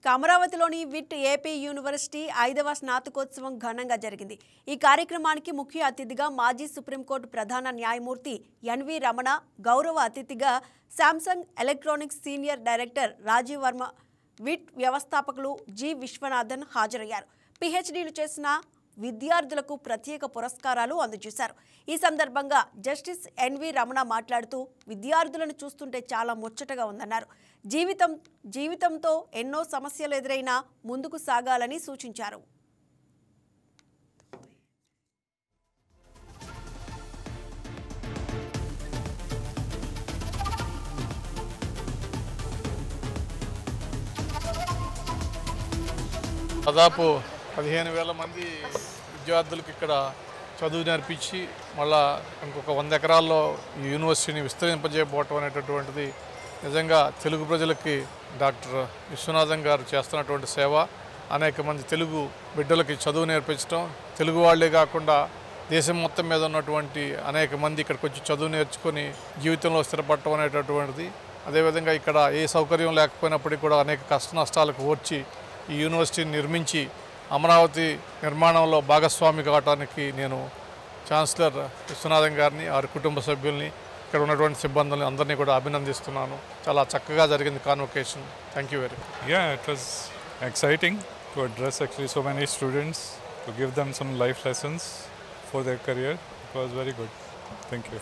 అమరావతిలోని VIT AP university 5వ స్నాతకోత్సవం ఘనంగా జరిగింది. ఈ కార్యక్రమానికి ముఖ్య అతిథిగా మాజీ సుప్రీంకోర్టు ప్రధాన న్యాయమూర్తి ఎన్వి రమణ, గౌరవ అతిథిగా Samsung electronics senior director Rajeev Varma, VIT వ్యవస్థాపకులు జి విశ్వనాథన్ హాజరయ్యారు. పిహెచ్డీలు చేసిన విద్యార్థులకు ప్రత్యేక పురస్కారాలు అందజేశారు. ఈ సందర్భంగా జస్టిస్ ఎన్వి రమణ మాట్లాడుతూ విద్యార్థులను చూస్తుంటే చాలా ముచ్చటగా ఉందన్నారు. జీవితంతో ఎన్నో సమస్యలు ఎదురైనా ముందుకు సాగాలని సూచించారు. దాదాపు 15,000 మంది విద్యార్థులకు ఇక్కడ చదువు నేర్పించి మళ్ళా ఇంకొక 100 ఎకరాల్లో ఈ యూనివర్సిటీని విస్తరింపజేయబోవటం అనేటటువంటిది నిజంగా తెలుగు ప్రజలకి డాక్టర్ విశ్వనాథన్ గారు చేస్తున్నటువంటి సేవ. అనేక మంది తెలుగు బిడ్డలకి చదువు నేర్పించడం, తెలుగు వాళ్ళే కాకుండా దేశం మొత్తం మీద ఉన్నటువంటి అనేక మంది ఇక్కడికి వచ్చి చదువు నేర్చుకొని జీవితంలో స్థిరపడటం అనేటటువంటిది. అదేవిధంగా ఇక్కడ ఏ సౌకర్యం లేకపోయినప్పటికీ కూడా అనేక కష్ట నష్టాలకు ఓర్చి ఈ యూనివర్సిటీని నిర్మించి అమరావతి నిర్మాణంలో భాగస్వామి కావడానికి నేను ఛాన్సలర్ విశ్వనాథన్ గారిని, వారి కుటుంబ సభ్యుల్ని, ఇక్కడ ఉన్నటువంటి సిబ్బందుల్ని అందరినీ కూడా అభినందిస్తున్నాను. చాలా చక్కగా జరిగింది convocation. Thank you very much. Yeah, it was exciting to address actually so many students, to give them some life lessons for their career. It was very good. Thank you.